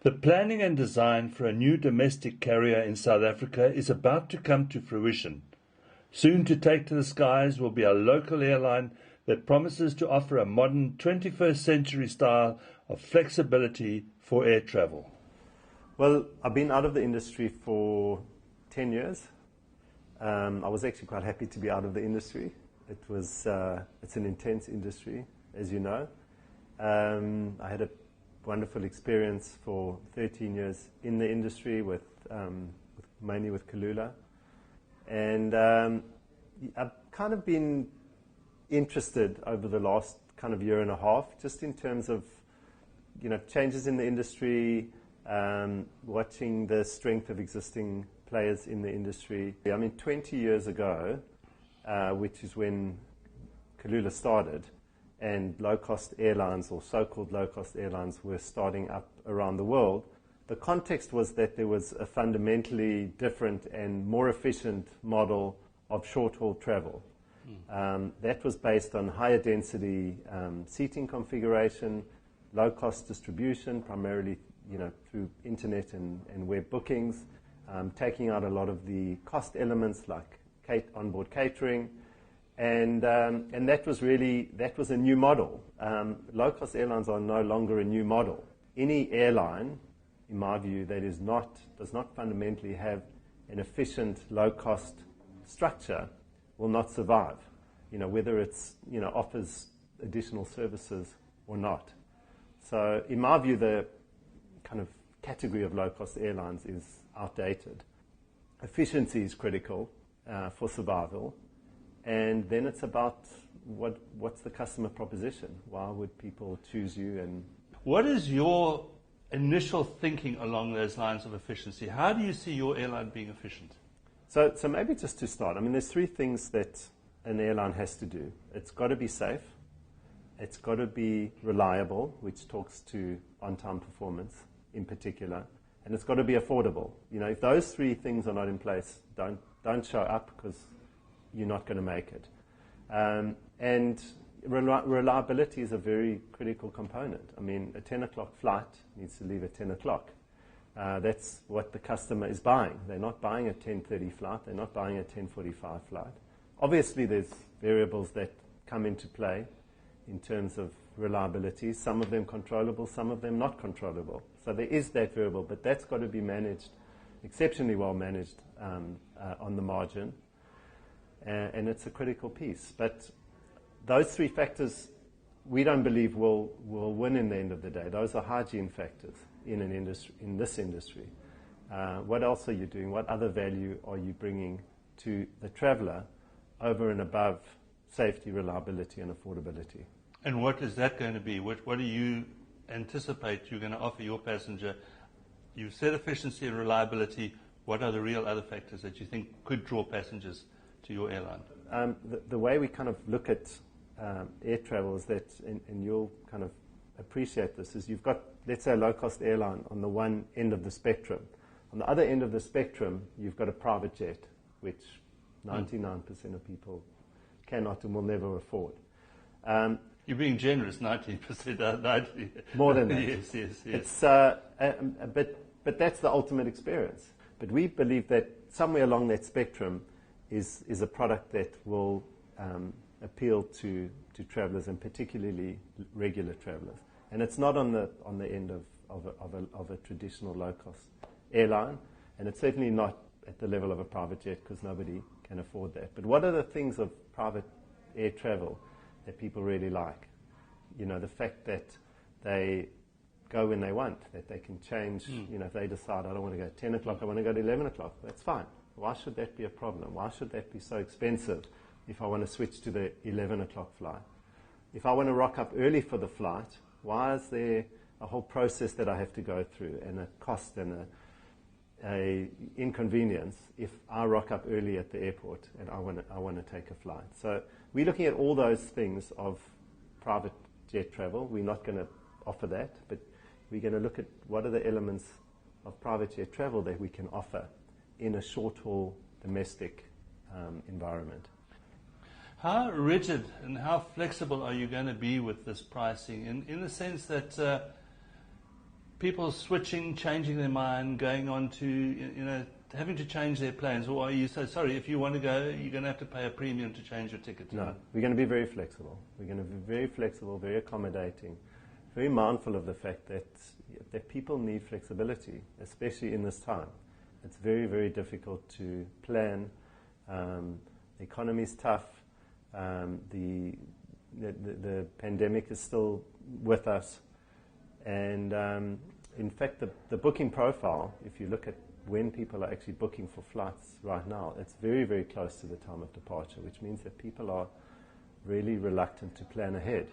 The planning and design for a new domestic carrier in South Africa is about to come to fruition. Soon to take to the skies will be a local airline that promises to offer a modern 21st century style of flexibility for air travel. Well, I've been out of the industry for 10 years. I was actually quite happy to be out of the industry. It's an intense industry, as you know. I had a wonderful experience for 13 years in the industry mainly with Kulula. And I've kind of been interested over the last kind of year and a half, just in terms of, changes in the industry, watching the strength of existing players in the industry. 20 years ago, which is when Kulula started, and low-cost airlines, or so-called low-cost airlines, were starting up around the world, the context was that there was a fundamentally different and more efficient model of short-haul travel. That was based on higher density seating configuration, low-cost distribution, primarily through internet and web bookings, taking out a lot of the cost elements like onboard catering. And that was a new model. Low-cost airlines are no longer a new model. Any airline, in my view, that does not fundamentally have an efficient, low-cost structure will not survive. Whether it's offers additional services or not. So, in my view, the kind of category of low-cost airlines is outdated. Efficiency is critical for survival. And then it's about what's the customer proposition? Why would people choose you? And what is your initial thinking along those lines of efficiency? How do you see your airline being efficient? So maybe just to start, there's three things that an airline has to do. It's got to be safe. It's got to be reliable, which talks to on-time performance in particular. And it's got to be affordable. If those three things are not in place, don't show up, because you're not going to make it. And reliability is a very critical component. A 10 o'clock flight needs to leave at 10 o'clock. That's what the customer is buying. They're not buying a 10:30 flight. They're not buying a 10:45 flight. Obviously, there's variables that come into play in terms of reliability. Some of them controllable, some of them not controllable. So there is that variable, but that's got to be managed, exceptionally well managed on the margin. And it's a critical piece. But those three factors, we don't believe will win in the end of the day. Those are hygiene factors in this industry. What else are you doing? What other value are you bringing to the traveller over and above safety, reliability, and affordability? And what is that going to be? What do you anticipate you're going to offer your passenger? You've said efficiency and reliability. What are the real other factors that you think could draw passengers to your airline? The way we kind of look at air travel is that, and you'll kind of appreciate this, is you've got, let's say, a low-cost airline on the one end of the spectrum. On the other end of the spectrum, you've got a private jet, which 99% of people cannot and will never afford. You're being generous, 90%. 90. More than that. Yes. It's, but that's the ultimate experience. But we believe that somewhere along that spectrum is a product that will appeal to travellers, and particularly regular travellers. And it's not on the end of a traditional low-cost airline, and it's certainly not at the level of a private jet, because nobody can afford that. But what are the things of private air travel that people really like? The fact that they go when they want, that they can change. If they decide, I don't want to go at 10 o'clock, I want to go at 11 o'clock, that's fine. Why should that be a problem? Why should that be so expensive if I want to switch to the 11 o'clock flight? If I want to rock up early for the flight, why is there a whole process that I have to go through, and a cost and a inconvenience if I rock up early at the airport and I want to take a flight? So we're looking at all those things of private jet travel. We're not going to offer that, but we're going to look at what are the elements of private jet travel that we can offer in a short-haul domestic environment. How rigid and how flexible are you going to be with this pricing, in the sense that people switching, changing their mind, going on to, having to change their plans? Or are you so sorry, if you want to go, you're going to have to pay a premium to change your ticket? No, we're going to be very flexible. We're going to be very flexible, very accommodating, very mindful of the fact that people need flexibility, especially in this time. It's very, very difficult to plan. The economy is tough. The pandemic is still with us. And in fact, the booking profile, if you look at when people are actually booking for flights right now, it's very, very close to the time of departure, which means that people are really reluctant to plan ahead.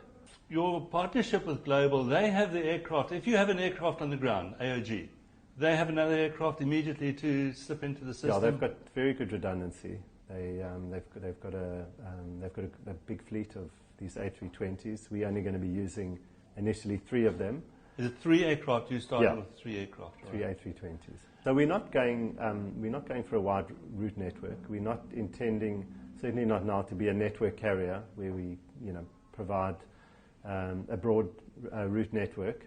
Your partnership with Global, they have the aircraft. If you have an aircraft on the ground, AOG, they have another aircraft immediately to slip into the system? Yeah, they've got very good redundancy. They've got a big fleet of these A320s. We're only going to be using initially 3 of them. Is it 3 aircraft? You started with 3 aircraft, right? 3 A320s. So we're not going for a wide route network. We're not intending, certainly not now, to be a network carrier where we, provide a broad route network.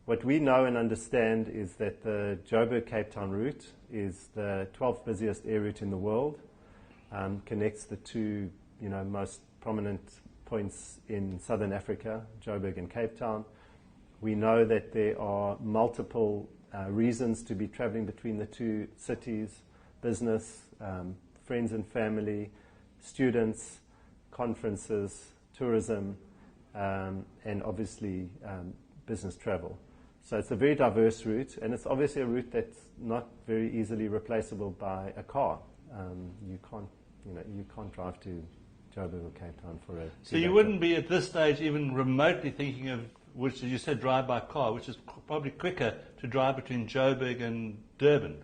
What we know and understand is that the Jhb and Cape Town route is the 12th busiest air route in the world. Connects the 2, most prominent points in southern Africa, Joburg and Cape Town. We know that there are multiple reasons to be traveling between the 2 cities: business, friends and family, students, conferences, tourism, and obviously business travel. So it's a very diverse route, and it's obviously a route that's not very easily replaceable by a car. You can't drive to Joburg or Cape Town for a... So you wouldn't be at this stage even remotely thinking of, which as you said, drive by car, which is probably quicker to drive between Joburg and Durban.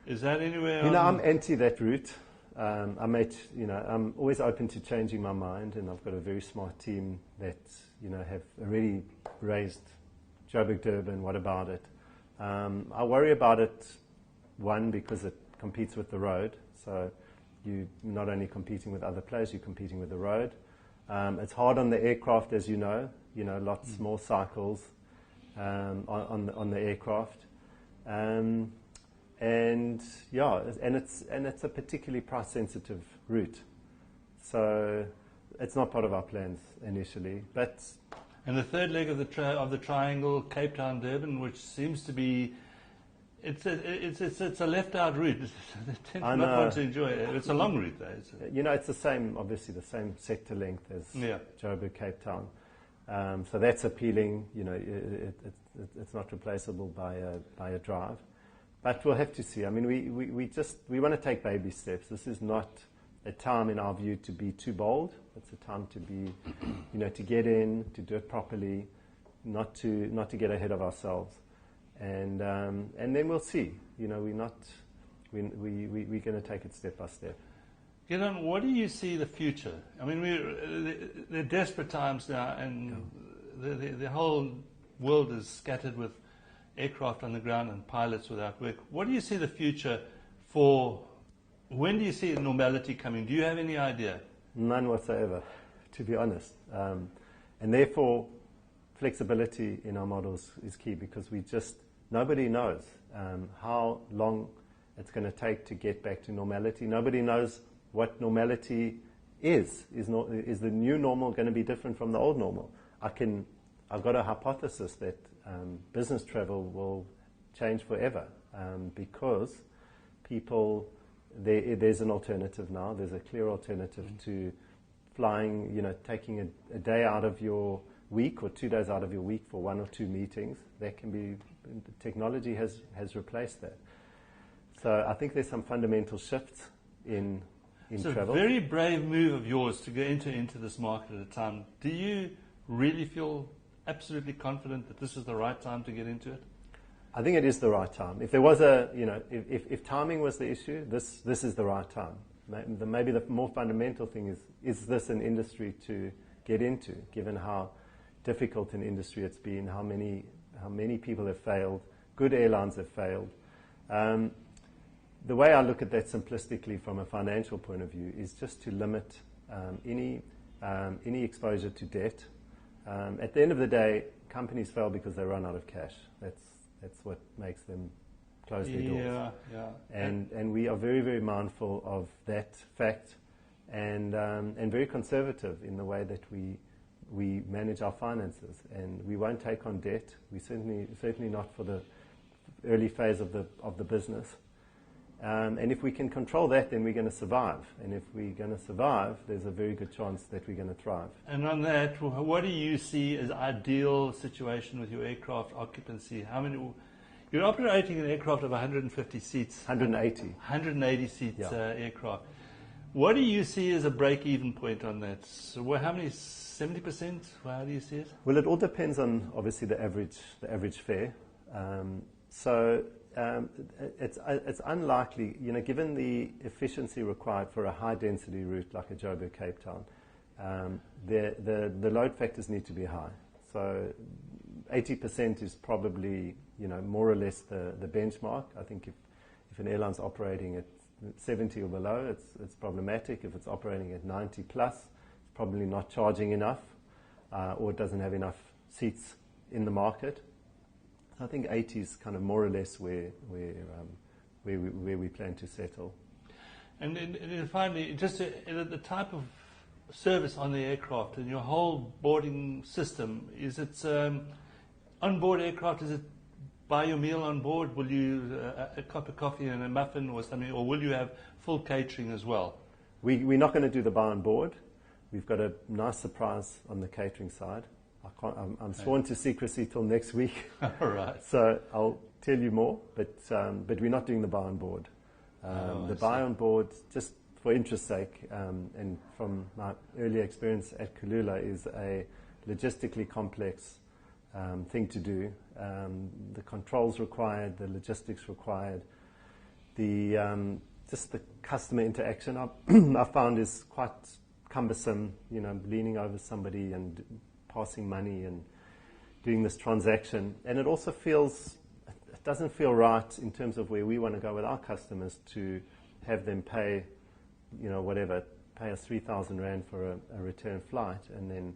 Is that anywhere? I'm anti that route. I'm always open to changing my mind, and I've got a very smart team that have already raised Joburg, Durban. What about it? I worry about it, one, because it competes with the road. So you're not only competing with other players, you're competing with the road. It's hard on the aircraft, as you know. Lots more cycles on the aircraft. And it's a particularly price-sensitive route, so it's not part of our plans initially. And the third leg of the triangle, Cape Town, Durban, which seems to be, it's a left-out route. They tend to not want to enjoy it. It's a long route, though. It's the same, obviously the same sector length as Jhb, Cape Town. So that's appealing. It's not replaceable by a drive. But we'll have to see. I mean, we want to take baby steps. This is not a time, in our view, to be too bold. It's a time to be, to get in, to do it properly, not to get ahead of ourselves, and then we'll see. We're going to take it step by step. Gidon, what do you see the future? I mean, they're desperate times now, and the whole world is scattered with aircraft on the ground and pilots without work. What do you see the future for? When do you see normality coming? Do you have any idea? None whatsoever, to be honest. And therefore, flexibility in our models is key, because nobody knows how long it's going to take to get back to normality. Nobody knows what normality is. Is the new normal going to be different from the old normal? I've got a hypothesis that business travel will change forever, because there's an alternative now. There's a clear alternative to flying, taking a day out of your week or 2 days out of your week for 1 or 2 meetings. Technology has replaced that. So I think there's some fundamental shifts in travel. It's a very brave move of yours to go into this market at a time. Do you really feel absolutely confident that this is the right time to get into it? I think it is the right time. If there was if timing was the issue, this is the right time. Maybe the more fundamental thing is this an industry to get into, given how difficult an industry it's been, how many people have failed, good airlines have failed. The way I look at that simplistically from a financial point of view is just to limit any exposure to debt. At the end of the day, companies fail because they run out of cash. That's what makes them close their doors. Yeah. And we are very, very mindful of that fact, and very conservative in the way that we manage our finances. And we won't take on debt. We certainly not for the early phase of the business. And if we can control that, then we're going to survive. And if we're going to survive, there's a very good chance that we're going to thrive. And on that, what do you see as ideal situation with your aircraft occupancy? You're operating an aircraft of 150 seats. 180. 180 seats Yeah. Aircraft. What do you see as a break-even point on that? So how many, 70%? How do you see it? Well, it all depends on, obviously, the average fare. It's unlikely, given the efficiency required for a high-density route like a Jhb and Cape Town, the load factors need to be high. So 80% is probably, more or less the benchmark. I think if an airline's operating at 70 or below, it's problematic. If it's operating at 90 plus, it's probably not charging enough, or it doesn't have enough seats in the market. I think 80 is kind of more or less where we plan to settle. And then finally, just the type of service on the aircraft and your whole boarding system, is it on-board aircraft, is it buy your meal on board? Will you a cup of coffee and a muffin or something, or will you have full catering as well? We're not going to do the buy on board. We've got a nice surprise on the catering side. I'm sworn to secrecy till next week. All right. So I'll tell you more, but we're not doing the buy on board. The buy on board, just for interest's sake, and from my earlier experience at Kulula, is a logistically complex thing to do. The controls required, the logistics required, just the customer interaction I found is quite cumbersome. Leaning over somebody and passing money and doing this transaction, and it also it doesn't feel right in terms of where we want to go with our customers to have them pay, pay us 3,000 Rand for a return flight, and then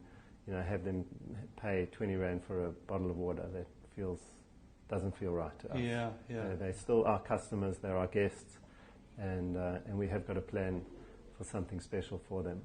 have them pay 20 Rand for a bottle of water. That doesn't feel right to us. Yeah. They're still our customers, they're our guests, and we have got a plan for something special for them.